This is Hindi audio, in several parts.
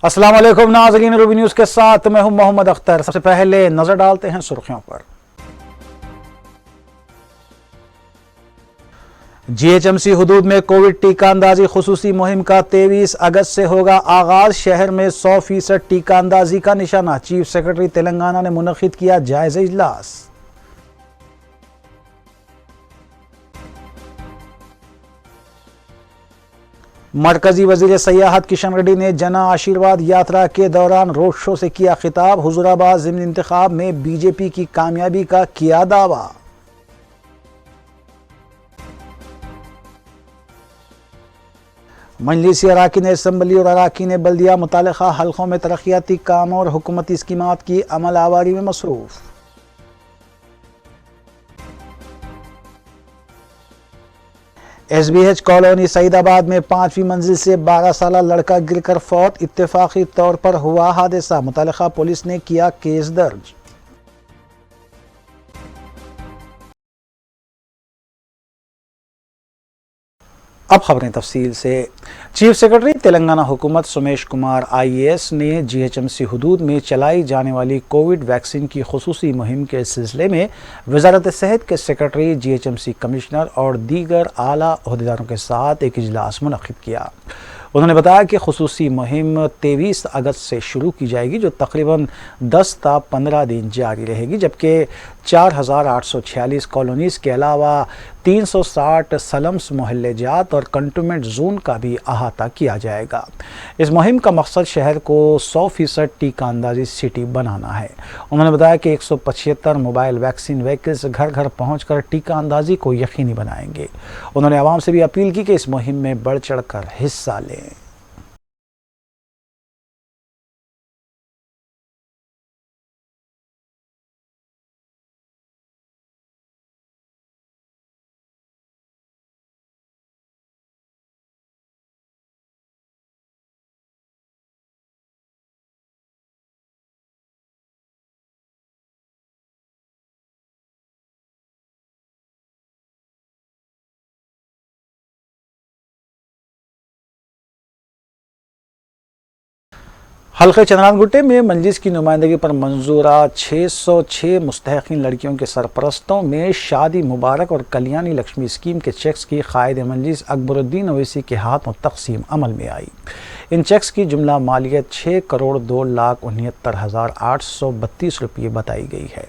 अस्सलाम वालेकुम नाज़रीन, रूबी न्यूज़ के साथ मैं हूं मोहम्मद अख्तर। सबसे पहले नजर डालते हैं सुर्खियों पर। जीएचएमसी हुदूद में कोविड टीका अंदाजी खुसूसी मुहिम का 23 अगस्त से होगा आगाज। शहर में 100% टीका अंदाजी का निशाना। चीफ सेक्रेटरी तेलंगाना ने मुनक्किद किया जायजा इजलास। मरकजी वजीर सयाहत किशन रेड्डी ने जना आशीर्वाद यात्रा के दौरान रोड शो से किया खिताब। हुजूराबाद ज़िमनी इंतखाब में बीजेपी की कामयाबी का किया दावा। मजलिसी अराकीन असम्बली और अराकीन बल्दिया मुतालिका हल्कों में तरक्याती काम और हुकूमती स्कीमात की अमल आवारी में मसरूफ। SBH कॉलोनी सईदाबाद में 5वीं मंजिल से 12 साला लड़का गिरकर फौत। इत्तेफाकी तौर पर हुआ हादसा। मुतालिका पुलिस ने किया केस दर्ज। अब खबरें तफसील से। चीफ सेक्रेटरी तेलंगाना हुकूमत सोमेश कुमार IAS ने GHMC हुदूद में चलाई जाने वाली कोविड वैक्सीन की खुसूसी मुहिम के सिलसिले में वजारत सेहत के सेक्रेटरी, GHMC कमिश्नर और दीगर आला ओहदेदारों के साथ एक इजलास मुनक्किद किया। उन्होंने बताया कि खुसूसी मुहिम 23 अगस्त से शुरू की जाएगी, जो तकरीबन 10 ता 15 दिन जारी रहेगी, जबकि 4846 कॉलोनीज़ के अलावा 360 सलम्स, मोहल्ले जात और कंटोनमेंट जोन का भी अहाता किया जाएगा। इस मुहिम का मकसद शहर को 100% टीका अंदाजी सिटी बनाना है। उन्होंने बताया कि 175 मोबाइल वैक्सीन व्हीकल्स घर घर पहुँच कर टीका अंदाजी को यकीनी बनाएंगे। उन्होंने आवाम से भी अपील की कि इस मुहिम में बढ़ चढ़ कर हिस्सा लें। हल्के चंद्रानगुट्टे में मजलिस की नुमाइंदगी पर मंजूरा 606 मुस्तहक़ीन लड़कियों के सरपरस्तों में शादी मुबारक और कल्याणी लक्ष्मी स्कीम के चेक्स की कायद मजलिस अकबरुद्दीन ओवैसी के हाथों तकसीम अमल में आई। इन चेक्स की जुमला मालियत 6,02,69,832 रुपये बताई गई है।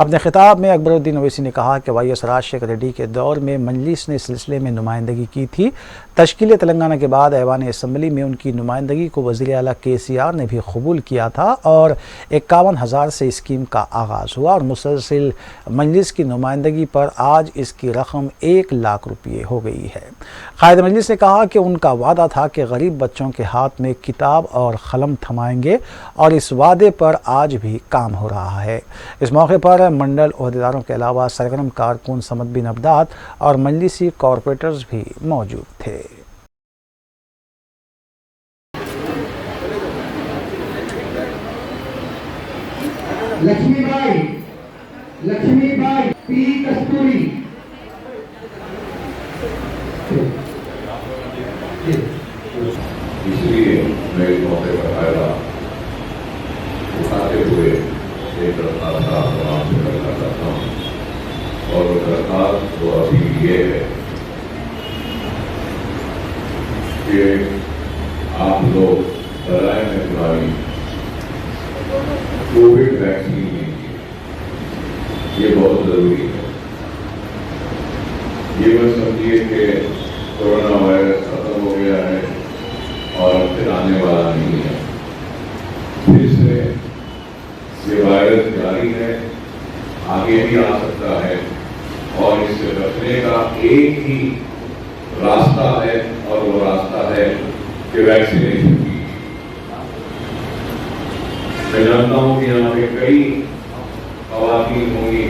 अपने खिताब में अकबरुद्दीन ओवैसी ने कहा कि YS राजशेखर रेड्डी के दौर में मजलिस ने इस सिलसिले में नुमाइंदगी की थी। तश्कील तेलंगाना के बाद ऐवान असम्बली में उनकी नुमाइंदगी को वज़ीर आला KCR ने भी कबूल किया था और 51,000 से स्कीम का आगाज़ हुआ और मुसलसिल मजलिस की नुमाइंदगी पर आज इसकी रकम 1 लाख रुपये हो गई है। कायद मजलिस ने कहा कि उनका वादा था कि गरीब बच्चों के हाथ में किताब और कलम थमाएंगे और इस वादे पर आज भी काम हो रहा है। इस मौके पर मंडल ओहदेदारों के अलावा सरगर्म कारकुन समद बिन अब्दाद और मजलिसी कॉरपोरेटर्स भी मौजूद थे। लक्ष्मीबाई P कस्तूरी। इसलिए मैं इस मौके पर फायदा उठाते हुए एक दरख्वास्त आपसे करना चाहता हूँ और वो दरख्वास्त तो अभी ये है कि आप लोग बराए में तुम्हारी कोविड वैक्सीन लीजिए, ये बहुत जरूरी है। ये मत समझिए कि कोरोना वायरस खत्म हो गया है और फिर आने वाला नहीं है। फिर से ये वायरस जारी है, आगे भी आ सकता है और इससे बचने का एक ही रास्ता है और वो रास्ता है कि वैक्सीनेशन की। मैं जानता हूँ कि यहाँ पे कई ख़वातीन होंगी,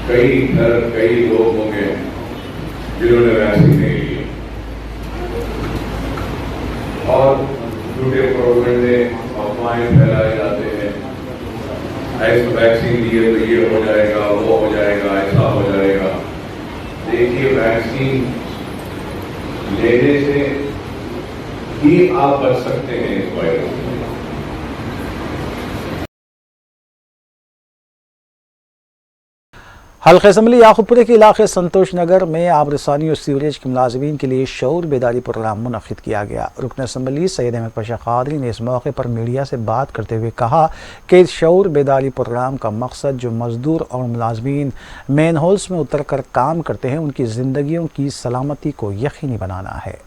कई घर, कई लोग होंगे जिन्होंने वैक्सीन नहीं ली और झूठे प्रोपेगेंडे अफवाहें फैलाए जाते हैं। ऐसे वैक्सीन लिए तो ये हो जाएगा, वो हो जाएगा, ऐसा हो जाएगा। देखिए, वैक्सीन लेने से ही आप बच सकते हैं इस वायरस से। हल्का असम्बली याकूबपुरे के इलाके संतोष नगर में आबरसानी और सीवरेज के मुलाजमीन के लिए शऊर बेदारी प्रोग्राम मुनक्किद किया गया। रुकन असम्बली सैयद अहमद पाशा कादरी ने इस मौके पर मीडिया से बात करते हुए कहा कि इस शऊर बेदारी प्रोग्राम का मकसद जो मजदूर और मुलाजमीन मेन होल्स में उतर कर काम करते हैं उनकी ज़िंदगियों की सलामती को यकीनी बनाना है।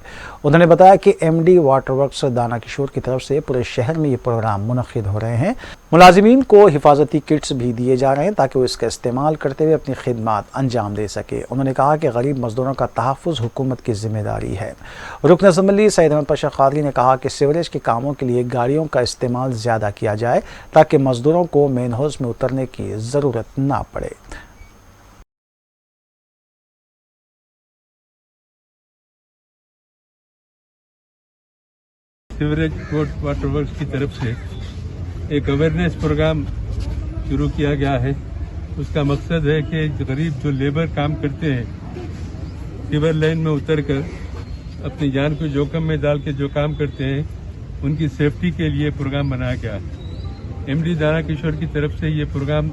उन्होंने बताया कि MD वाटर वर्क्स दाना किशोर की तरफ से पूरे शहर में ये प्रोग्राम मुनक्किद हो रहे हैं। मुलाजिमीन को हिफाजती किट्स भी दिए जा रहे हैं ताकि वो इसका इस्तेमाल करते हुए अपनी खिदमत अंजाम दे सके। उन्होंने कहा कि गरीब मजदूरों का तहफ़्फ़ुज़ हुकूमत की जिम्मेदारी है। रुकन असम्बली सैयद अहमद पाशा कादरी ने कहा कि सीवरेज के कामों के लिए गाड़ियों का इस्तेमाल ज़्यादा किया जाए ताकि मजदूरों को मेन हाउस में उतरने की ज़रूरत ना पड़े। सीवरेज बोर्ड वाटर वर्क्स की तरफ से एक अवेयरनेस प्रोग्राम शुरू किया गया है। उसका मकसद है कि गरीब जो लेबर काम करते हैं सीवर लाइन में उतरकर अपनी जान को जोखिम में डाल के जो काम करते हैं उनकी सेफ्टी के लिए प्रोग्राम बनाया गया है। MD दाना किशोर की तरफ से ये प्रोग्राम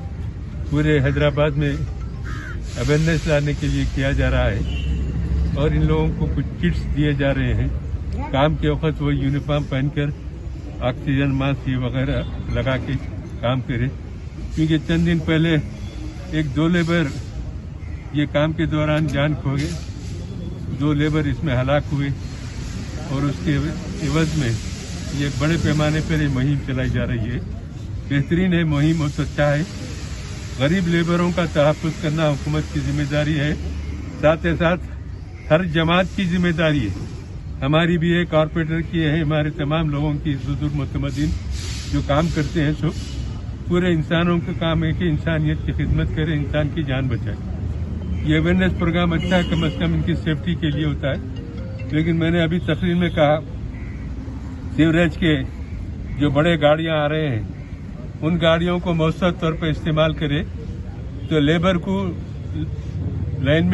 पूरे हैदराबाद में अवेयरनेस लाने के लिए किया जा रहा है और इन लोगों को कुछ किट्स दिए जा रहे हैं। काम के वक्त वो यूनिफॉर्म पहनकर ऑक्सीजन मास्क ये वगैरह लगा के काम करे, क्योंकि चंद दिन पहले 1-2 लेबर ये काम के दौरान जान खो गए। 2 लेबर इसमें हलाक हुए और उसके एवज में ये बड़े पैमाने पर ये मुहिम चलाई जा रही है। बेहतरीन है मुहिम और अच्छा है। गरीब लेबरों का तहफ़्फ़ुज़ करना हुकूमत की जिम्मेदारी है, साथ ही साथ हर जमात की जिम्मेदारी है। हमारी भी है, कॉरपोरेटर की है, हमारे तमाम लोगों की बुजुर्ग मुतमदीन जो काम करते हैं सो पूरे इंसानों का काम है कि इंसानियत की खिदमत करे, इंसान की जान बचाए। ये अवेयरनेस प्रोग्राम अच्छा है, कम अज कम इनकी सेफ्टी के लिए होता है। लेकिन मैंने अभी तकरीर में कहा सीवरेज के जो बड़े गाड़ियां आ रहे हैं उन गाड़ियों को मौसर तौर पर इस्तेमाल करे तो लेबर को लाइन में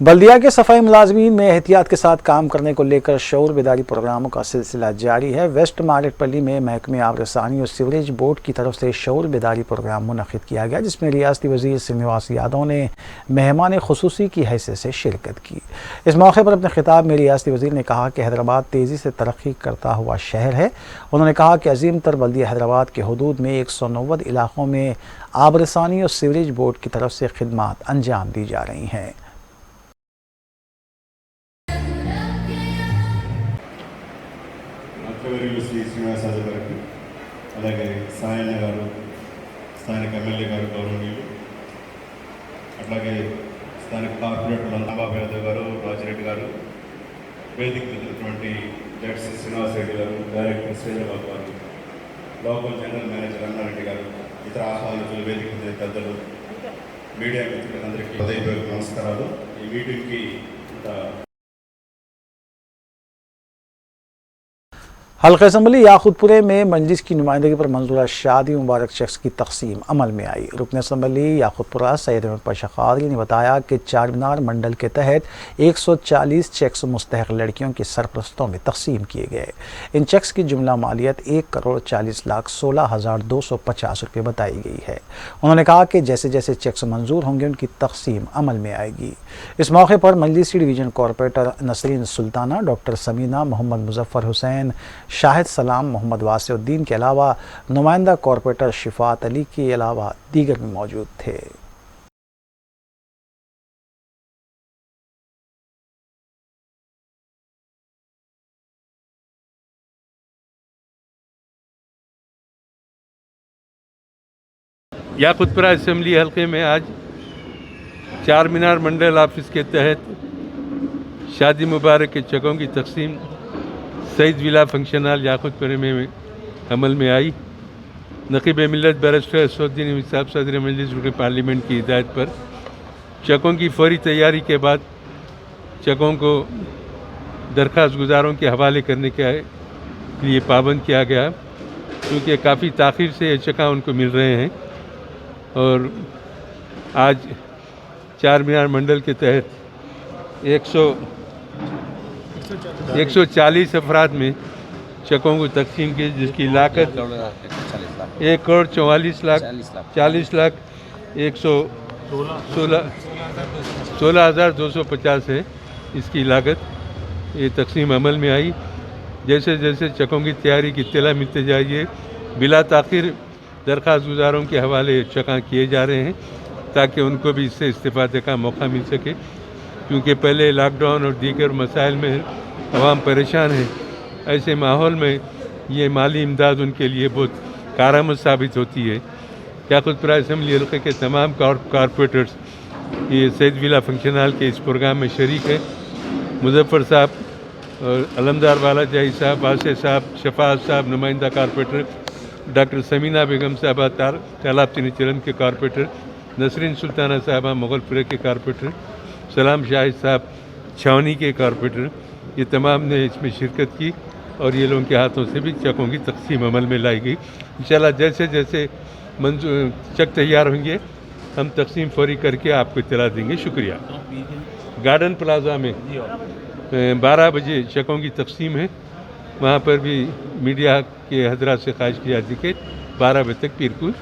बल्दिया के सफाई मुलाजमीन में एहतियात के साथ काम करने को लेकर शऊर बेदारी प्रोग्रामों का सिलसिला जारी है। वेस्ट मार्केटपल्ली में महकमे आबरसानी और सीवरेज बोर्ड की तरफ से शऊर बेदारी प्रोग्राम मुनक्किद किया गया, जिसमें रियासती वज़ीर श्रीनिवास यादव ने मेहमान खुसूसी की हैसियत से शिरकत की। इस मौके पर अपने खिताब में रियासती वज़ीर ने कहा कि हैदराबाद तेज़ी से तरक्की करता हुआ शहर है। उन्होंने कहा कि अजीम तर बल्दिया हैदराबाद के हदूद में 190 इलाकों में आबरसानी और सीवरेज बोर्ड की तरफ से खिदमात अंजाम दी जा रही हैं। శ్రీ శ్రీనివాసరావు గారికి, అలాగే సాయన్న గారు, స్థానిక ఎమ్మెల్యే గారు గౌరవనీయులు, అట్లాగే స్థానిక కార్పొరేటర్లు అంబాబు యాదవ్ గారు, రాజిరెడ్డి గారు, వేదిక ఎదురున్నటువంటి జడ్సీ శ్రీనివాసరెడ్డి గారు, డైరెక్టర్ శ్రీనివాస్ గారు, లోకల్ జనరల్ మేనేజర్ అన్నారెడ్డి గారు, ఇతర ఆహ్వానితులు, వేదిక పెద్దలు, మీడియా మిత్రులందరికీ హృదయపూర్వక నమస్కారాలు। ఈ మీటింగ్కి हल्का असम्बली याकूबपुरे में मजलिस की नुमाइंदगी पर मंजूरा शादी मुबारक चेक्स की तकसीम अमल में आई। रुकन असम्बली याकूबपुरा सैयद अहमद पाशा कादरी ने बताया कि चारमीनार मंडल के तहत 140 चेक्स मुस्तहक लड़कियों की सरपरस्तों में तकसीम किए गए। इन चेक्स की जुमला मालियत 1,40,16,250 रुपये बताई गई है। उन्होंने कहा कि जैसे जैसे चेक्स मंजूर होंगे उनकी तकसीम अमल में आएगी। इस मौके पर मजलिसी division corporator Nasreen Sultana, doctor Samina, Mohammad Muzaffar Hussain, Shahid Salam, Mohammad वासिउद्दीन के अलावा नुमाइंदा कॉरपोरेटर शिफात अली के अलावा दीगर भी मौजूद थे। याकूबपुरा असेंबली हल्के में आज चारमीनार मंडल ऑफिस के तहत शादी मुबारक के चेकों की तकसीम सईद विला फंक्शन हॉल याकूबपुरा में अमल में आई। नकीब मिल्लत बैरिस्टर असदुद्दीन साहब सदर मजलिस पार्लियामेंट की हिदायत पर चेकों की फौरी तैयारी के बाद चेकों को दरख्वास्त गुजारों के हवाले करने के लिए पाबंद किया गया, क्योंकि काफ़ी ताख़ीर से ये चेक उनको मिल रहे हैं। और आज चारमीनार मंडल के तहत 140 अफराद में चकों को तकसीम की, जिसकी लागत 1,44,40,00,000 16,250 है इसकी लागत। ये तकसीम अमल में आई। जैसे जैसे चकों की तैयारी की इत्तला मिलते जाइए, बिला ताख़िर दरख्वास्त गुजारों के हवाले चका किए जा रहे हैं ताकि उनको भी इससे इस्तेफादे का मौका मिल सके, क्योंकि पहले लॉकडाउन और दीगर मसाइल में अवाम परेशान है। ऐसे माहौल में ये माली इमदाद उनके लिए बहुत कारआमद साबित होती है। क्या खुदपुरा असम्बली हल्के के तमाम कारपोरेटर्स ये सैयद विला फंक्शन हॉल के इस प्रोग्राम में शरीक है। मुजफ्फर साहब और अलमदार वाला जाही साहब, बासे साहब, शफात साहब नुमाइंदा कारपोरेटर, डॉक्टर समीना बेगम साहबा तालाब चीनी चरण के कारपोरेटर, नसरीन सुल्ताना साहबा मुगलपुरे के कारपोरेटर, सलाम शाहिद साहब छावनी के कारपोरेटर, ये तमाम ने इसमें शिरकत की और ये लोगों के हाथों से भी चकों की तकसीम अमल में लाई गई। इंशाल्लाह जैसे जैसे मंजूर चक तैयार होंगे हम तकसीम फौरी करके आपको इत्तला देंगे। शुक्रिया। गार्डन प्लाजा में 12 बजे चकों की तकसीम है, वहाँ पर भी मीडिया के हजरात से ख्वाहिश की जाती कि 12 बजे तक पीरपुर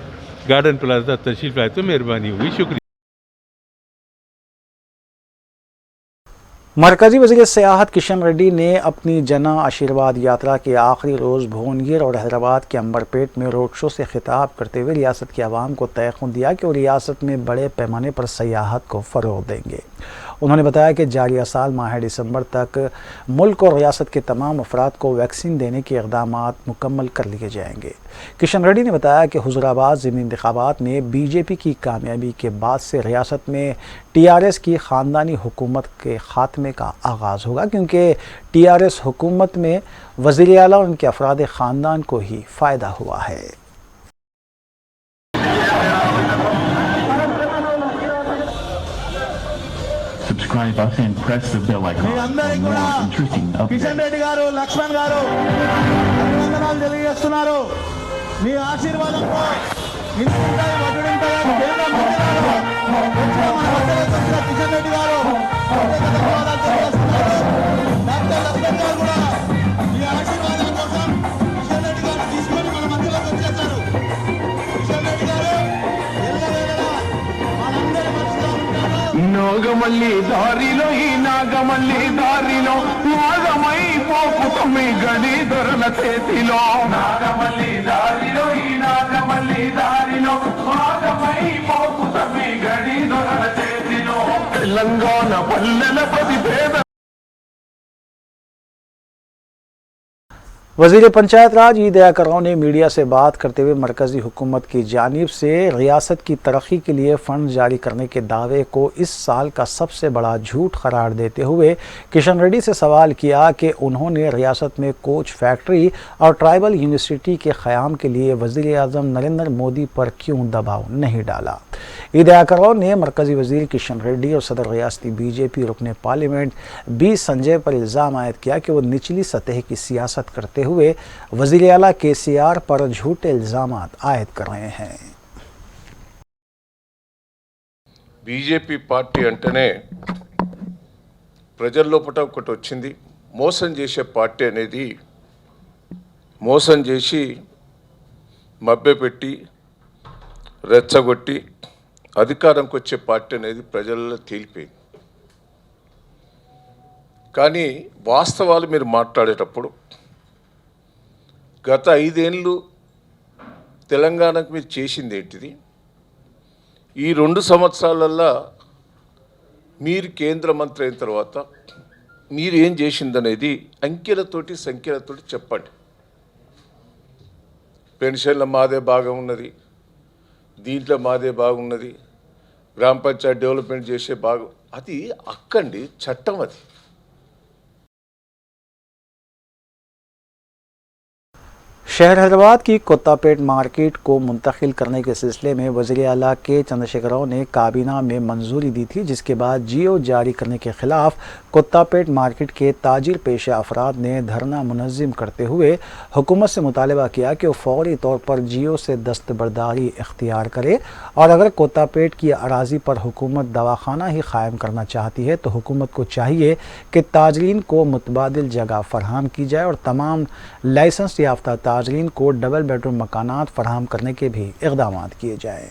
गार्डन प्लाजा तशरीफ लाए तो मेहरबानी होगी। शुक्रिया। मरकजी वज़ीर सियाहत किशन रेड्डी ने अपनी जना आशीर्वाद यात्रा के आखिरी रोज़ भुवनगिर और हैदराबाद के अंबरपेट में रोड शो से खिताब करते हुए रियासत के अवाम को तयक़ुन दिया कि वो रियासत में बड़े पैमाने पर सियाहत को फ़रोग़ देंगे। उन्होंने बताया कि जारिया साल माह दिसंबर तक मुल्क और रियासत के तमाम अफराद को वैक्सीन देने के इक़दाम मुकम्मल कर लिए जाएंगे। किशन रेड्डी ने बताया कि हुज़ूराबाद ज़िमनी इंतख़ाबात में बीजेपी की कामयाबी के बाद से रियासत में TRS की ख़ानदानी हुकूमत के ख़ात्मे का आगाज़ होगा, क्योंकि TRS हुकूमत में वज़ीर आला और उनके अफराद ख़ानदान को ही फ़ायदा हुआ है। Subscribe us and press the bell icon for more interesting updates. Kishan Reddy గారు, లక్ష్మణ్ గారు అభినందనలు తెలియజేస్తున్నారు. మీ ఆశీర్వాదంతో ఇంటింటా వడ్డింటా కేంద్ర మంత్రులు వచ్చిన మన మధ్యలోకి వచ్చిన కిషన్ రెడ్డి గారు ధన్యవాదాలు తెలియజేస్తున్నారు. డాక్టర్ లక్ష్మణ్ గారు కూడా మీ ఆశీర్వాదం కోసం కిషన్ రెడ్డి గారు తీసుకొని మన మధ్యలోకి వచ్చేసారు. కిషన్ రెడ్డి గారు ఎల్లవేళలా మనందరి మనసులో ఉంటారు. నాగమల్లి దారిలో ఈ నాగమల్లి దారిలో నాగమై పోకుతమి గడి దొరల చేతిలో నాగమల్లి దారిలో ఈ నాగమల్లి దారిలో నాగమై పోకుతమి గడి దొరల చేతిలో తెలంగాణ పల్లెల పది పేద वज़ीर पंचायत राज ई दया कराओ ने मीडिया से बात करते हुए मरकज़ी हुकूमत की जानिब से रियासत की तरक्की के लिए फ़ंड जारी करने के दावे को इस साल का सबसे बड़ा झूठ करार देते हुए किशन रेड्डी से सवाल किया कि उन्होंने रियासत में कोच फैक्ट्री और ट्राइबल यूनिवर्सिटी के क़याम के लिए वज़ीर आज़म नरेंद्र मोदी पर क्यों दबाव नहीं डाला। ई दया कराओ ने मरकज़ी वज़ीर किशन रेड्डी और सदर रियासती बीजेपी रुकने पार्लियामेंट बी संजय पर इल्ज़ाम आयद किया कि वो निचली सतह की सियासत करते हुए वज़ीर आला KCR पर झूठे इल्ज़ाम आयद कर रहे हैं। బీజేపీ పార్టీ అంటేనే ప్రజల లోపల ఒకటి వచ్చింది, మోసం చేసే పార్టీ అనేది, మోసం చేసి మభ్యపెట్టి రెచ్చగొట్టి అధికారంకి వచ్చే పార్టీ అనేది ప్రజల్లో తేలిపోయింది. కానీ వాస్తవాలు మీరు మాట్లాడేటప్పుడు గత 5 ఏళ్ళు తెలంగాణకు మీరు చేసింది ఏంటిది, ఈ 2 సంవత్సరాలల్లో మీరు కేంద్ర మంత్రి అయిన తర్వాత మీరు ఏం చేసిందనేది అంకెలతోటి సంఖ్యలతోటి చెప్పండి. పెన్షన్ల మాదే భాగం ఉన్నది, దీంట్లో మాదే బాగున్నది, గ్రామ పంచాయతీ డెవలప్మెంట్ చేసే భాగం, అది అక్కండి చట్టం. అది शहर हैदराबाद की कोत्तापेट मार्केट को मुंतकिल करने के सिलसिले में वज़ीर आला के चंद्रशेखर राव ने काबीना में मंजूरी दी थी, जिसके बाद जियो जारी करने के खिलाफ कोत्तापेट मार्केट के ताजिर पेशा अफराद ने धरना मुनज़्ज़म करते हुए हुकूमत से मुतालबा किया कि वो फौरी तौर पर जियो से दस्तबरदारी इख्तियार करे और अगर कोत्तापेट की अराज़ी पर हुकूमत दवाखाना ही कायम करना चाहती है तो हुकूमत को चाहिए कि ताजरीन को मुतबादिल जगह फराहम की जाए और तमाम लाइसेंस याफ्ता ताजरीन को डबल बेडरूम मकानात फराहम करने के भी इक़दाम किए जाएँ।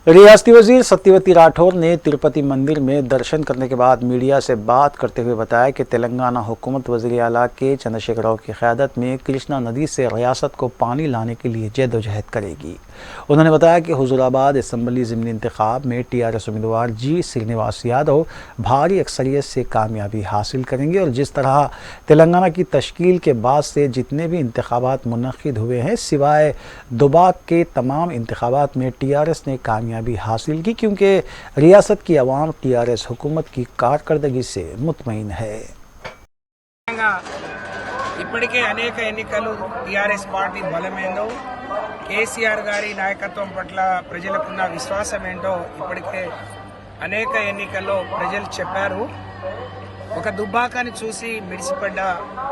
रियासती वजीर सत्यवती राठौर ने तिरुपति मंदिर में दर्शन करने के बाद मीडिया से बात करते हुए बताया कि तेलंगाना हुकूमत वज़ीर आला के चंद्रशेखर राव की क़यादत में कृष्णा नदी से रियासत को पानी लाने के लिए जद्दोजहद करेगी। उन्होंने बताया कि हुजूराबाद असम्बली ज़िमनी इंतखाब में टीआरएस उम्मीदवार जी श्रीनिवास यादव भारी अक्सरियत से कामयाबी हासिल करेंगे और जिस तरह तेलंगाना की तश्कील के बाद से जितने भी इंतखाबात मुनक़िद हुए हैं सिवाय दुबाक के तमाम इंतखाबात में टीआरएस ने कामयाबी हासिल की, क्योंकि रियासत की आवाम टीआरएस हुकूमत की कारकर्दगी से मुतमईन है। ఇప్పటికే అనేక ఎన్నికలు టీఆర్ఎస్ పార్టీ బలమేందో కేసీఆర్ గారి నాయకత్వం పట్ల ప్రజలకున్న విశ్వాసం ఏంటో ఇప్పటికే అనేక ఎన్నికల్లో ప్రజలు చెప్పారు. ఒక దుబ్బాకాన్ని చూసి మిడిసిపడ్డ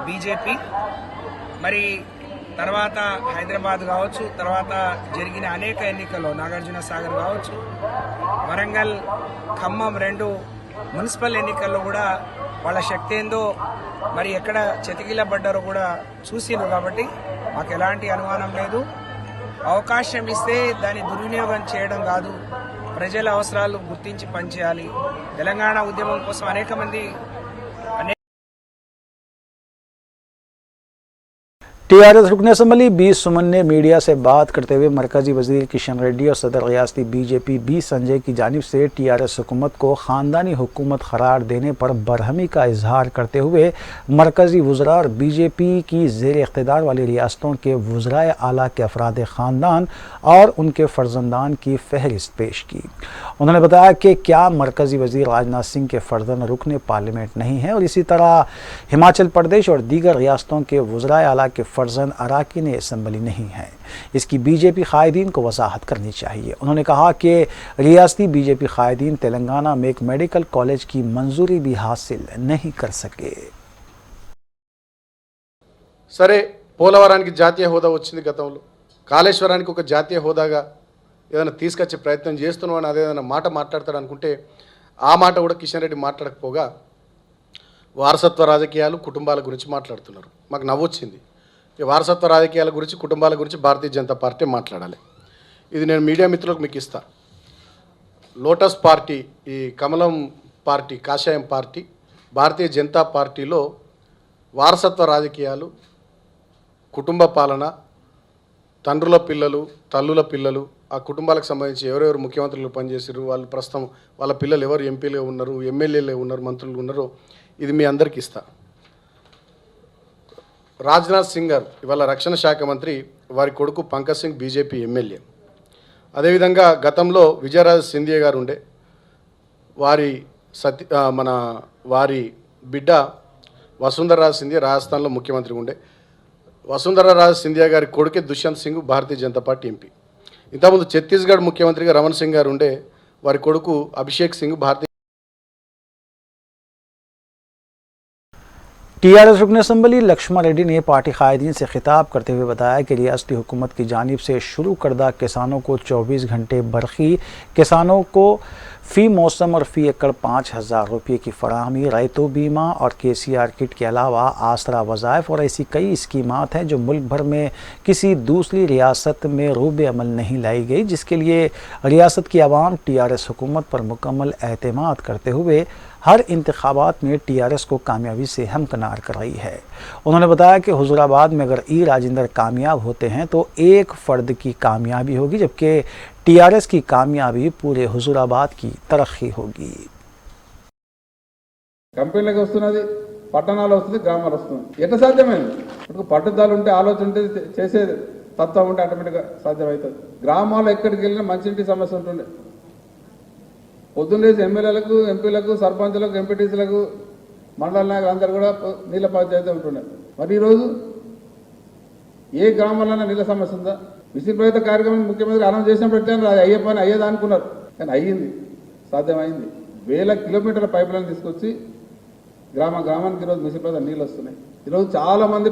బీజేపీ మరి తర్వాత హైదరాబాద్ కావచ్చు, తర్వాత జరిగిన అనేక ఎన్నికల్లో నాగార్జున సాగర్ కావచ్చు, వరంగల్, ఖమ్మం 2 మున్సిపల్ ఎన్నికల్లో కూడా వాళ్ళ శక్తి ఏందో మరి ఎక్కడ చెతికిలబడ్డారో కూడా చూసిరు. కాబట్టి మాకు ఎలాంటి అనుమానం లేదు. అవకాశం ఇస్తే దాన్ని దుర్వినియోగం చేయడం కాదు, ప్రజల అవసరాలు గుర్తించి పనిచేయాలి. తెలంగాణ ఉద్యమం కోసం అనేక మంది टीआरएस रुकन असम्बली बी सुमन ने मीडिया से बात करते हुए मरकजी वजीर किशन रेड्डी और सदर रियासती बीजेपी बी संजय की जानिब से टीआरएस हुकूमत को ख़ानदानी हुकूमत करार देने पर बरहमी का इजहार करते हुए मरकजी वज़रा और बीजेपी की ज़ेर इक़्तिदार वाली रियासतों के वज़राए आला के अफराद ख़ानदान और उनके फ़र्जंदान की फहरिस्त पेश की। उन्होंने बताया कि क्या मरकजी वज़ीर राजनाथ सिंह के फ़र्जंद रुकन पार्लियामेंट नहीं है और इसी तरह हिमाचल प्रदेश और दीगर रियासतों के वज़राए आला के फ़र्जंद अराकीन असम्बली नहीं है। इसकी बीजेपी कायदीन को वजाहत करनी चाहिए। उन्होंने कहा कि रियासती बीजेपी कायदीन तेलंगाना में एक मेडिकल कॉलेज की मंजूरी भी हासिल नहीं कर सके। సరే, పోలవరానికి జాతీయ హోదా వచ్చింది, గతంలో కాళేశ్వరానికి ఒక జాతీయ హోదాగా ఏదైనా తీసుకొచ్చే ప్రయత్నం చేస్తున్నామని అదేదైనా మాట మాట్లాడతాడు అనుకుంటే ఆ మాట కూడా కిషన్ రెడ్డి మాట్లాడకపోగా వారసత్వ రాజకీయాలు కుటుంబాల గురించి మాట్లాడుతున్నారు. మాకు నవ్వొచ్చింది. ఈ వారసత్వ రాజకీయాల గురించి కుటుంబాల గురించి భారతీయ జనతా పార్టీ మాట్లాడాలి. ఇది నేను మీడియా మిత్రులకు మీకు ఇస్తా. లోటస్ పార్టీ, ఈ కమలం పార్టీ, కాషాయం పార్టీ, భారతీయ జనతా పార్టీలో వారసత్వ రాజకీయాలు, కుటుంబ పాలన, తండ్రుల పిల్లలు, తల్లుల పిల్లలు, ఆ కుటుంబాలకు సంబంధించి ఎవరెవరు ముఖ్యమంత్రులు పనిచేసారు, వాళ్ళు ప్రస్తుతం వాళ్ళ పిల్లలు ఎవరు ఎంపీలుగా ఉన్నారు, ఎమ్మెల్యేలు ఉన్నారు, మంత్రులు ఉన్నారో ఇది మీ అందరికి ఇస్తా. రాజ్నాథ్ సింగ్ గారు ఇవాళ రక్షణ శాఖ మంత్రి, వారి కొడుకు పంకజ్ సింగ్ బీజేపీ ఎమ్మెల్యే. అదేవిధంగా గతంలో విజయరాజ్ సింధియా గారు ఉండే, వారి బిడ్డ వసుంధరాజ్ సింధియా రాజస్థాన్లో ముఖ్యమంత్రిగా ఉండే. వసుంధరాజ్ సింధియా గారి కొడుకే దుష్యంత్ సింగ్ భారతీయ జనతా పార్టీ ఎంపీ. ఇంతకుముందు ఛత్తీస్గఢ్ ముఖ్యమంత్రిగా రమణ్ సింగ్ గారు ఉండే, వారి కొడుకు అభిషేక్ సింగ్ భారతీయ टीआरएस रुकन असम्बली लक्ष्मण रेड्डी ने पार्टी कायदीन से खिताब करते हुए बताया कि रियासती हुकूमत की जानिब से शुरू करदा किसानों को 24 घंटे बरखी, किसानों को फ़ी मौसम और फ़ी एकड़ 5,000 रुपये की फराहमी, रैतो बीमा और KCR किट के अलावा आसरा वज़ाइफ और ऐसी कई स्कीमात हैं जो मुल्क भर में किसी दूसरी रियासत में रूब अमल नहीं लाई गई, जिसके लिए रियासत की आवाम टीआरएस हुकूमत पर मुकम्मल एतमाद करते हुए हर इंतखाबात में टीआरएस को कामयाबी से हमकनार कर रही है। उन्होंने बताया कि हुजूराबाद में अगर राजेंद्र कामयाब होते हैं तो एक फ़र्द की कामयाबी होगी, जबकि टीआरएस की कामयाबी पूरे हुजूराबाद की तरक्की होगी। కంపెనీలకు వస్తున్నది, పట్టణాలు వస్తుంది, గ్రామాలు వస్తుంది. ఎట్లా సాధ్యమైంది? ఇప్పుడు పట్టుదల ఉంటే, ఆలోచన ఉంటే, చేసే తత్వం ఉంటే ఆటోమేటిక్గా సాధ్యమవుతుంది. గ్రామాల్లో ఎక్కడికి వెళ్ళినా మంచినీటి సమస్య ఉంటుండే. పొద్దున్న లేచి ఎమ్మెల్యేలకు, ఎంపీలకు, సర్పంచులకు, ఎంపీటీసీలకు, మండల నాయకులు అందరూ కూడా నీళ్ళ పంచాయతీ ఉంటుండే. మరి ఈరోజు ఏ గ్రామాలైనా నీళ్ళ సమస్య ఉందా? విసిరి ప్రయత్న కార్యక్రమం ముఖ్యమంత్రి అనౌన్స్ చేసినప్పుడు అది అయ్యే పని అయ్యేదా అనుకున్నారు, కానీ అయ్యింది, సాధ్యమైంది. వేల కిలోమీటర్ల పైప్ లైన్ తీసుకొచ్చి గ్రామానికి ఈరోజు విసిరి ప్రయత్న నీళ్ళు వస్తున్నాయి. ఈరోజు చాలామంది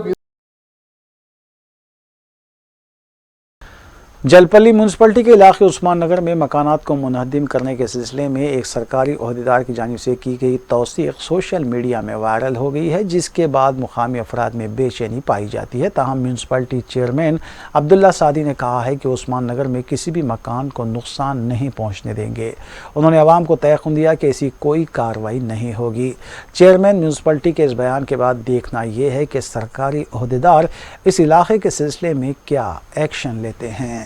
जलपल्ली म्यूनसिपलिटी के इलाके उस्मान नगर में मकानात को मुनहदिम करने के सिलसिले में एक सरकारी ओहदेदार की जानिब से की गई तौसीक सोशल मीडिया में वायरल हो गई है, जिसके बाद मुकामी अफराद में बेचैनी पाई जाती है। ताहम म्यूनसिपलिटी चेयरमैन अब्दुल्ला सादी ने कहा है कि उस्मान नगर में किसी भी मकान को नुकसान नहीं पहुँचने देंगे। उन्होंने आवाम को तयक़ुन दिया कि ऐसी कोई कार्रवाई नहीं होगी। चेयरमैन म्यूनसिपलिटी के इस बयान के बाद देखना ये है कि सरकारी ओहदेदार इस इलाके के सिलसिले में क्या एक्शन लेते हैं।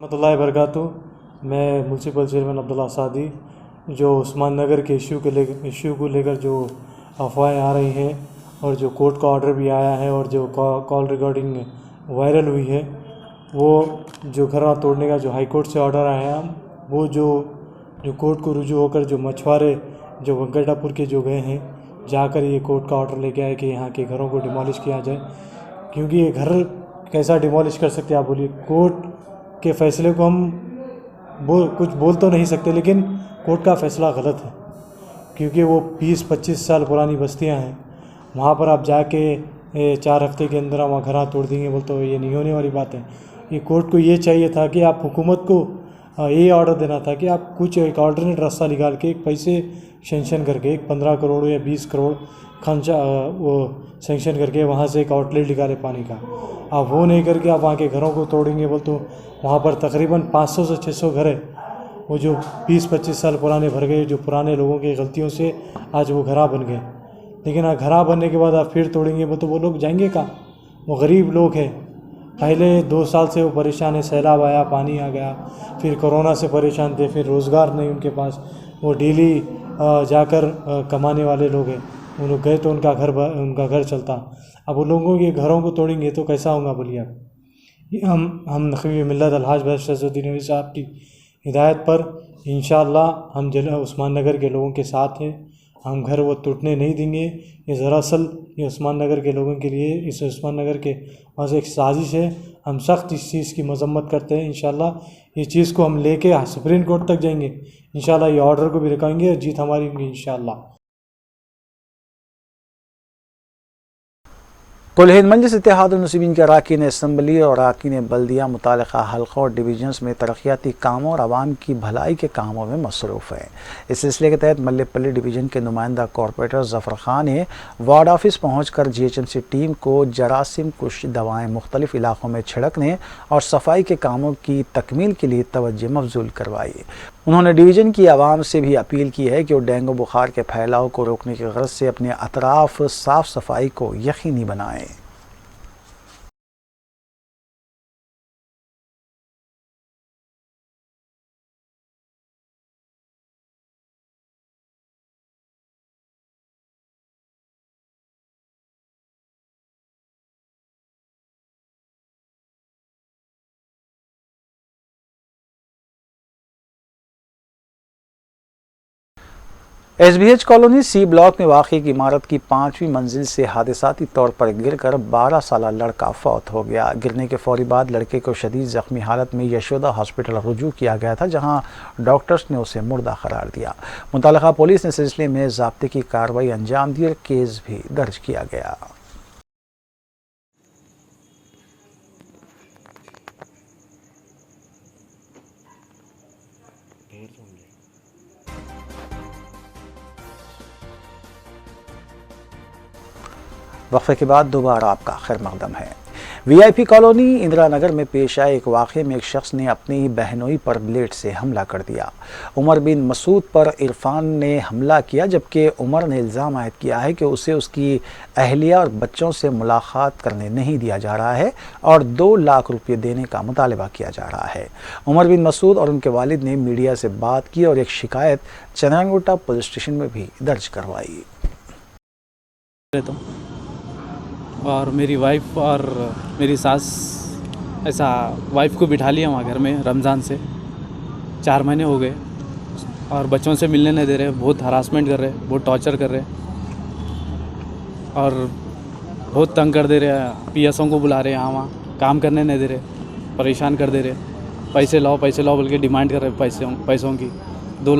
रहमतुल्लाहि बरकातहू। मैं म्यूनसिपल चेयरमैन अब्दुल्ला सादी, जो उस्मान नगर के इशू को लेकर जो अफवाहें आ रही हैं और जो कोर्ट का ऑर्डर भी आया है और जो कॉल रिकॉर्डिंग वायरल हुई है, वो जो घरा तोड़ने का जो हाई कोर्ट से ऑर्डर आया है, वो जो कोर्ट को रुजू होकर जो मछुआरे जो वेंकटापुर के जो गए हैं, जाकर ये कोर्ट का ऑर्डर लेके आए कि यहाँ के घरों को डिमोलिश किया जाए। क्योंकि ये घर कैसा डिमोलिश कर सकते हैं आप बोलिए? कोर्ट के फ़ैसले को हम कुछ बोल तो नहीं सकते, लेकिन कोर्ट का फ़ैसला गलत है, क्योंकि वो 20-25 साल पुरानी बस्तियां हैं। वहाँ पर आप जाके 4 हफ्ते के अंदर वहाँ घर तोड़ देंगे, बोल तो ये नहीं होने वाली बात है। ये कोर्ट को ये चाहिए था कि आप हुकूमत को ये ऑर्डर देना था कि आप कुछ एक ऑल्टरनेट रास्ता निकाल के एक पैसे सेंक्शन करके, एक 15 करोड़ या 20 करोड़ खर्चा वो सेंक्शन करके वहाँ से एक आउटलेट निकाले पानी का। आप वो नहीं करके आप वहाँ के घरों को तोड़ेंगे, बोल तो वहाँ पर तकरीबन 500 से 600 घर है, वो जो 20-25 साल पुराने भर गए, जो पुराने लोगों की गलतियों से आज वो घरा बन गए। लेकिन घरा बनने के बाद आप फिर तोड़ेंगे, वो तो वो लोग जाएंगे कहाँ? वो गरीब लोग हैं, पहले 2 साल से वो परेशान है, सैलाब आया, पानी आ गया, फिर कोरोना से परेशान थे, फिर रोज़गार नहीं उनके पास, वो डेली जाकर कमाने वाले लोग हैं, वो लोग गए तो उनका घर चलता। अब वो लोगों के घरों को तोड़ेंगे तो कैसा होगा बोलिए आप? हम नक़वी मिल्लत अलहाज बशरुद्दीन नदवी साहब की हिदायत पर इंशाअल्लाह हम उस्मान नगर के लोगों के साथ हैं। हम घर वो टूटने नहीं देंगे। ये दरअसल ये उस्मान नगर के लोगों के लिए, इस उस्मान नगर के वहाँ से एक साजिश है। हम सख्त इस चीज़ की मजम्मत करते हैं। इंशाअल्लाह इस चीज़ को हम लेके सुप्रीम कोर्ट तक जाएंगे। इंशाअल्लाह ये ऑर्डर को भी रखेंगे और जीत हमारी होगी इंशाअल्लाह। कुल हिंद मजलिस इत्तेहादुल मुस्लिमीन के अरकान असम्बली और अरकान बल्दिया मुतालिका हल्क़ों और डिवीजन्स में तरक्याती कामों और आवाम की भलाई के कामों में मसरूफ़ है। इस सिलसिले के तहत मल्लेपल्ली डिवीज़न के नुमाइंदा कॉरपोरेटर ज़फ़र खान ने वार्ड ऑफिस पहुँचकर GHMC टीम को जरासीम कुश दवाएँ मुख्तलिफ़ इलाक़ों में छिड़कने और सफाई के कामों की तकमील के लिए तवज्जो मबज़ूल करवाई। उन्होंने डिवीज़न की आवाम से भी अपील की है कि वो डेंगू बुखार के फैलाव को रोकने की गर्ज से अपने अतराफ़ साफ़ सफाई को यकीनी बनाएँ। SBH कॉलोनी सी ब्लॉक में वाक़ एक इमारत की 5वीं मंजिल से हादसाती तौर पर गिरकर 12 साला लड़का फौत हो गया। गिरने के फौरी बाद लड़के को शदीद जख्मी हालत में यशोदा हॉस्पिटल रुजू किया गया था, जहां डॉक्टर्स ने उसे मुर्दा करार दिया। मुतल्लिका पुलिस ने सिलसिले में ज़ाब्ते की कार्रवाई अंजाम दी और केस भी दर्ज किया गया। वक्फे के बाद दोबारा आपका खैर मकदम है। VIP कॉलोनी इंदिरा नगर में पेश आए एक वाक़े में एक शख्स ने अपनी ही बहनोई पर ब्लेड से हमला कर दिया। उमर बिन मसूद पर इरफान ने हमला किया, जबकि उमर ने इल्ज़ाम आयद किया है कि उसे उसकी अहलिया और बच्चों से मुलाकात करने नहीं दिया जा रहा है और 2 लाख रुपये देने का मुतालबा किया जा रहा है। उमर बिन मसूद और उनके वालिद ने मीडिया से बात की और एक शिकायत चंद्रांगोटा पुलिस स्टेशन में भी दर्ज करवाई। और मेरी वाइफ और मेरी सास ऐसा वाइफ को बिठा लिया वहाँ घर में रमज़ान से 4 महीने हो गए और बच्चों से मिलने नहीं दे रहे, बहुत हरासमेंट कर रहे, बहुत टॉर्चर कर रहे और बहुत तंग कर दे रहे। PSओं को बुला रहे, यहाँ वहाँ काम करने नहीं दे रहे, परेशान कर दे रहे। पैसे लाओ बोल के डिमांड कर रहे पैसों की। 2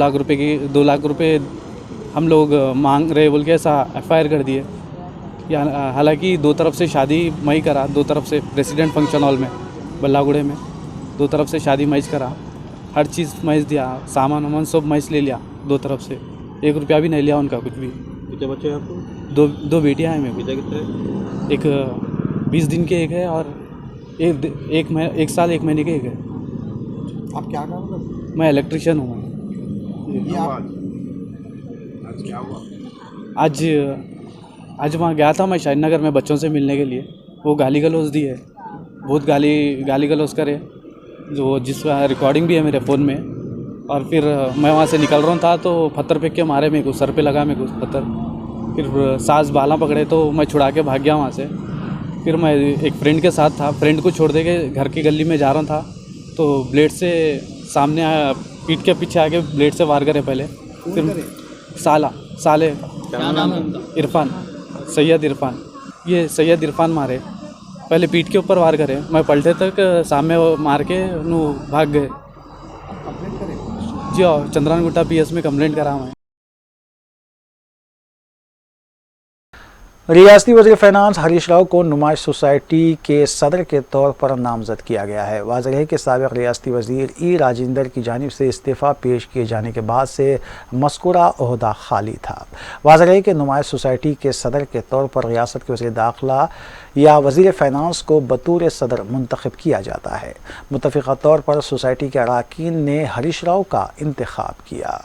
लाख रुपये हम लोग मांग रहे बोल के ऐसा FIR कर दिए। हालांकि 2 तरफ से शादी मई करा, 2 तरफ से प्रेसिडेंट फंक्शन हॉल में बल्लागुड़े में 2 तरफ से शादी मैच करा, हर चीज़ मैच दिया, सामान वामान सब मैच ले लिया 2 तरफ से, 1 रुपया भी नहीं लिया उनका कुछ भी। कितने बच्चे हैं आपको? 2 बेटियाँ हैं मेरे। बेटा कितने? एक 20 दिन के एक है और एक साल 1 महीने के एक है। आप क्या काम करते हैं? मैं इलेक्ट्रिशियन हूँ। आज वहाँ गया था मैं शाहीन नगर में बच्चों से मिलने के लिए। वो गाली गलौज दी है, बहुत गाली गलौज करे, जो जिसका रिकॉर्डिंग भी है मेरे फ़ोन में। और फिर मैं वहाँ से निकल रहा था तो पत्थर फेंक के मारे मेरे को, सर पे लगा मेरे को पत्थर। फिर सास बाला पकड़े तो मैं छुड़ा के भाग गया वहाँ से। फिर मैं एक फ्रेंड के साथ था, फ्रेंड को छोड़ दे के घर की गली में जा रहा था तो ब्लेड से सामने आया, पीठ के पीछे आके ब्लेड से वार करे पहले। फिर साले क्या नाम है? इरफान, सैयद इरफान। ये सैयद इरफान मारे, पहले पीठ के ऊपर वार करे, मैं पलटे तक सामने मार के नू भाग गए। जी हाँ, चंद्रांगोटा PS में कंप्लेंट करा मैं। रियासती वज़ीर फाइनेंस हरीश राव को नुमाइश सोसाइटी के सदर के तौर पर नामजद किया गया है। वाज़ेह है कि साबिक़ रियासती वज़ीर E राजेंद्र की जानिब से इस्तीफ़ा पेश किए जाने के बाद से मज़कूरा ओहदा खाली था। वाज़ेह है कि नुमाइश सोसाइटी के सदर के तौर पर रियासत के वज़ीर दाखिला या वज़ीर फाइनेंस को बतौर सदर मुंतखब किया जाता है। मुत्तफ़िक़ा तौर पर सोसाइटी के अरकान ने हरीश राव का इंतखाब किया।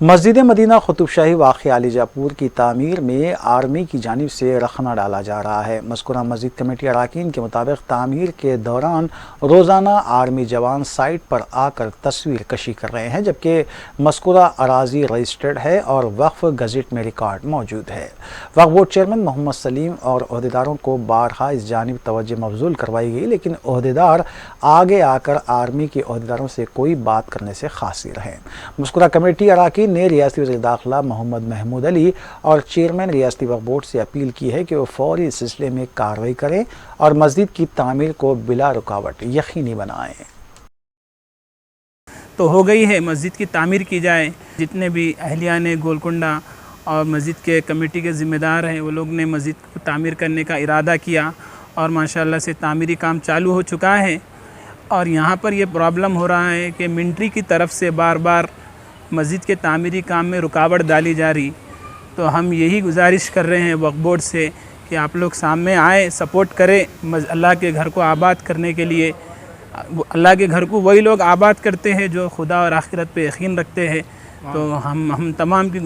मस्जिद मदीना खुतुबशाही वाक़िया अलीजापुर की तामीर में आर्मी की जानिब से रखना डाला जा रहा है। मज़कूरा मस्जिद कमेटी अरकान के मुताबिक तामीर के दौरान रोज़ाना आर्मी जवान साइट पर आकर तस्वीर कशी कर रहे हैं, जबकि मज़कूरा अराज़ी रजिस्टर्ड है और वक्फ गज़ट में रिकॉर्ड मौजूद है। वक्फ बोर्ड चेयरमैन मोहम्मद सलीम और अहदेदारों को बारहा इस जानिब तवज्जो मबज़ूल करवाई गई, लेकिन अहदेदार आगे आकर आर्मी के अहदेदारों से कोई बात करने से खासी रहे। मज़कूरा कमेटी अरकान ने रियासती वज़ीर दाखिला मोहम्मद महमूद अली और चेयरमैन रियासती वक्फ बोर्ड से अपील की है कि वो फौरी इस सिलसिले में कार्रवाई करें और मस्जिद की तामीर को बिला रुकावट यकीनी बनाएं। तो हो गई है, मस्जिद की तामीर की जाए। जितने भी अहलिया ने गोलकुंडा और मस्जिद के कमेटी के ज़िम्मेदार हैं वो लोग ने मस्जिद को तामीर करने का इरादा किया और माशाल्लाह से तामीरी काम चालू हो चुका है। और यहाँ पर ये प्रॉब्लम हो रहा है कि मिलिट्री की तरफ से बार बार मस्जिद के तामीरी काम में रुकावट डाली जा रही। तो हम यही गुजारिश कर रहे हैं वक्फ बोर्ड से कि आप लोग सामने आए, सपोर्ट करें अल्लाह के घर को आबाद करने के लिए। अल्लाह के घर को वही लोग आबाद करते हैं जो खुदा और आखिरत पे यकीन रखते हैं। तो हम तमाम की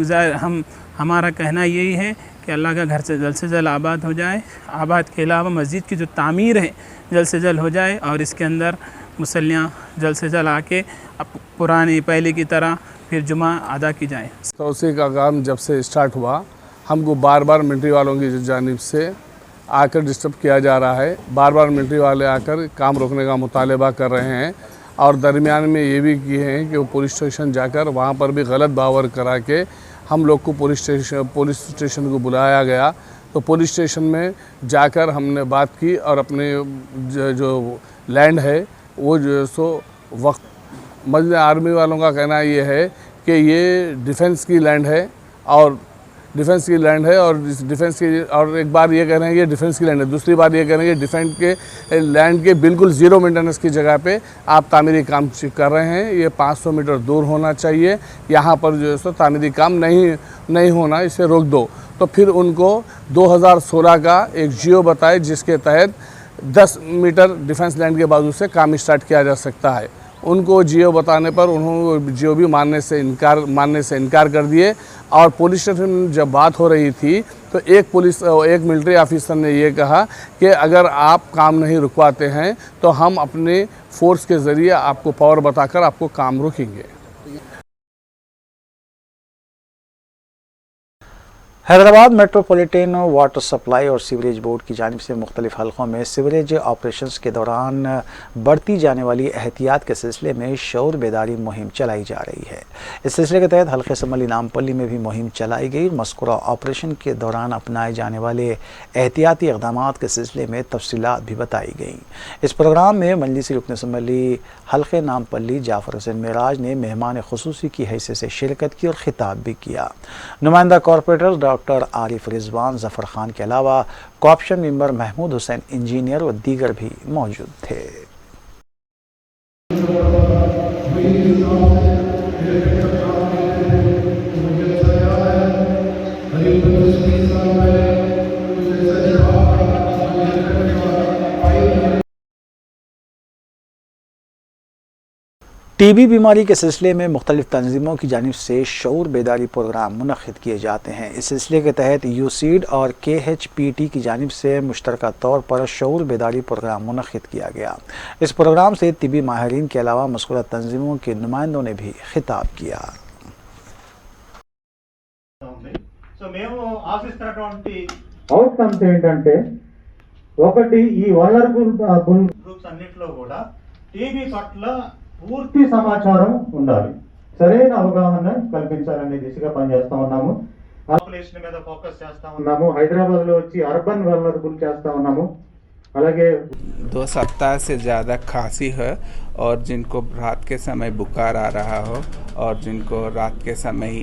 हमारा कहना यही है कि अल्लाह का घर से जल्द आबाद हो जाए। आबाद के अलावा मस्जिद की जो तामीर है जल्द से जल्द हो जाए और इसके अंदर मुसल्लियाँ जल्द से जल्द आके पुरानी पहले की तरह फिर जुमा अदा की जाए। तोसी का काम जब से स्टार्ट हुआ हमको बार बार मिलिट्री वालों की जानिब से आकर डिस्टर्ब किया जा रहा है। बार बार मिलिट्री वाले आकर काम रोकने का मुतालबा कर रहे हैं और दरमियान में ये भी किए हैं कि वो पुलिस स्टेशन जाकर वहाँ पर भी गलत बावर करा के हम लोग को पुलिस स्टेशन को बुलाया गया। तो पुलिस स्टेशन में जाकर हमने बात की और अपने जो लैंड है वो जो सो वक्त मजलिस आर्मी वालों का कहना ये है कि ये डिफेंस की लैंड है और डिफेंस की लैंड है और डिफेंस की, और एक बार ये कह रहे हैं ये डिफेंस की लैंड है, दूसरी बार ये कह रहे हैं कि डिफेंस के लैंड के बिल्कुल ज़ीरो मेंटेनेंस की जगह पे आप तामीरी काम कर रहे हैं। ये 500 मीटर दूर होना चाहिए, यहाँ पर जो है सो तामीरी काम नहीं होना, इसे रोक दो। तो फिर उनको 2016 का एक जियो बताए जिसके तहत 10 मीटर डिफेंस लैंड के बाजू से काम स्टार्ट किया जा सकता है। उनको जियो बताने पर उन्होंने जियो भी मानने से इनकार कर दिए। और पुलिस स्टेशन में जब बात हो रही थी तो एक मिलिट्री ऑफिसर ने ये कहा कि अगर आप काम नहीं रुकवाते हैं तो हम अपने फोर्स के ज़रिए आपको पावर बताकर आपको काम रोकेंगे। हैदराबाद मेट्रोपॉलिटन वाटर सप्लाई और सीवरेज बोर्ड की जानिब से मुख्तलिफ हलकों में सीवरेज ऑपरेशंस के दौरान बढ़ती जाने वाली एहतियात के सिलसिले में शऊर बेदारी मुहिम चलाई जा रही है। इस सिलसिले के तहत हल्के सम्मली नामपल्ली में भी मुहिम चलाई गई। मज़कूरा ऑपरेशन के दौरान अपनाए जाने वाले एहतियाती इक़दाम के सिलसिले में तफसीलात भी बताई गई। इस प्रोग्राम में मजलिसी रुकन असम्बली हल्के नामपल्ली जाफ़र हुसैन मेराज ने मेहमान खुसूसी की हैसियत से शिरकत की और खिताब भी किया। नुमाइंदा कॉरपोरेटर डॉक्टर आरिफ रिजवान ज़फ़र खान के अलावा corporation member Mahmood Hussain engineer व दीगर भी मौजूद थे। टीबी बीमारी के सिलसिले में मुख्तलिफ तंजीमों की जानिब से शऊर बेदारी प्रोग्राम मुनक़्क़िद किए जाते हैं। इस सिलसिले के तहत यूसीड और KHPT की जानिब से मुश्तरका तौर पर शऊर बेदारी प्रोग्राम मुनक़्क़िद किया गया। इस प्रोग्राम से तिबी माहिरीन के अलावा मज़कूरा तंजीमों के नुमाइंदों ने भी खिताब किया। అవుట్కమ్స్ ఏంటంటే ఒకటి ఈ వల్నరబుల్ గ్రూప్స్ అన్నిట్లో కూడా టీబీ పట్ల పూర్తి సమాచారం ఉండాలి, సరైన అవగాహన కల్పించాలనే దిశగా పనిచేస్తా ఉన్నాము। పాపులేషన్ మీద ఫోకస్ చేస్తా ఉన్నాము। హైదరాబాద్ లో వచ్చి అర్బన్ వల్నరబుల్ చేస్తా ఉన్నాము। అలాగే 2 सप्ताह से ज़्यादा खांसी है और जिनको रात के समय बुखार आ रहा हो और जिनको रात के समय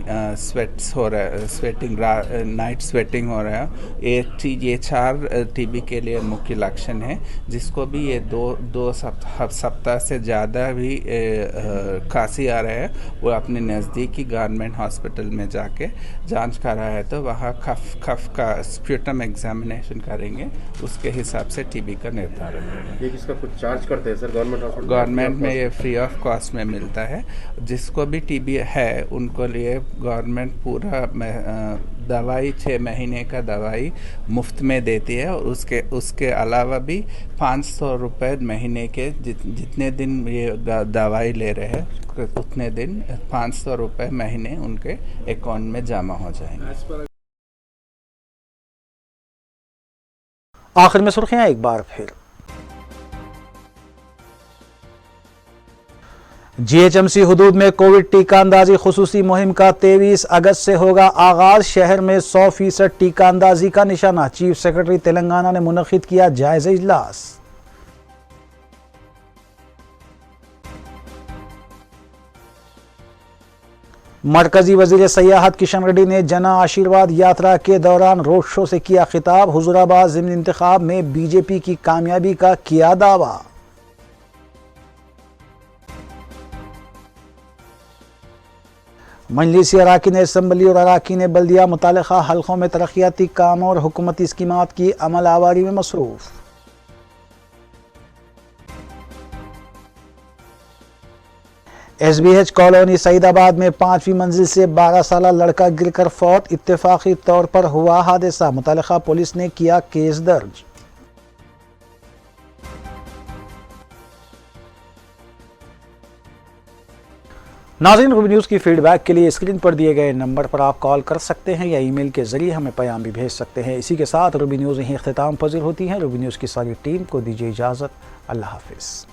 स्वेट्स हो रहा है, नाइट स्वेटिंग हो रहा है, ये 4 टीबी के लिए मुख्य लक्षण है। जिसको भी ये दो सप्ताह से ज़्यादा भी खांसी आ रहा है वो अपने नज़दीकी गवर्नमेंट हॉस्पिटल में जाके जांच करा है तो वहाँ खफ का स्प्यूटम एग्जामिनेशन करेंगे, उसके हिसाब से टीबी का निर्धारण होगा। ये किसका कुछ चार्ज करते हैं सर गवर्नमेंट हॉस्पिटल? गवर्नमेंट में ये फ्री ऑफ कॉस्ट में मिलता है। जिसको भी टीबी है उनको लिए गवर्नमेंट पूरा दवाई 6 महीने का दवाई मुफ्त में देती है और उसके अलावा भी 500 रुपये महीने के जितने दिन ये दवाई ले रहे हैं उतने दिन 500 रुपये महीने उनके अकाउंट में जमा हो जाएंगे। आखिर में सुर्खियां एक बार फिर। GHMC हुदूद में कोविड टीका अंदाजी खुसूसी मुहिम का 23 अगस्त से होगा आगाज। शहर में 100% टीका अंदाजी का निशाना। चीफ सेक्रेटरी तेलंगाना ने मुनक़्क़िद किया जायजा इजलास। मरकजी वजीर सयाहत किशन रेड्डी ने जना आशीर्वाद यात्रा के दौरान रोड शो से किया खिताब। हुजूराबाद ज़िमनी इंतखाब में बीजेपी की कामयाबी का किया दावा। मजलिसी अराकीन असम्बली और अराकीन बल्दिया मुतालिका हल्कों में तरक्याती काम और हुकूमती स्कीमात की अमल आवारी में मसरूफ। SBH कॉलोनी सईदाबाद में 5वीं मंजिल से 12 साला लड़का गिरकर फौत। इत्तेफाकी तौर पर हुआ हादसा। मुतालिका पुलिस ने किया केस दर्ज। नाज़रीन, रूबी न्यूज़ की फीडबैक के लिए स्क्रीन पर दिए गए नंबर पर आप कॉल कर सकते हैं या ईमेल के ज़रिए हमें पैगाम भी भेज सकते हैं। इसी के साथ रूबी न्यूज़ यहीं इख्तिताम पज़ीर होती है। रूबी न्यूज़ की सारी टीम को दीजिए इजाज़त। अल्लाह हाफिज़।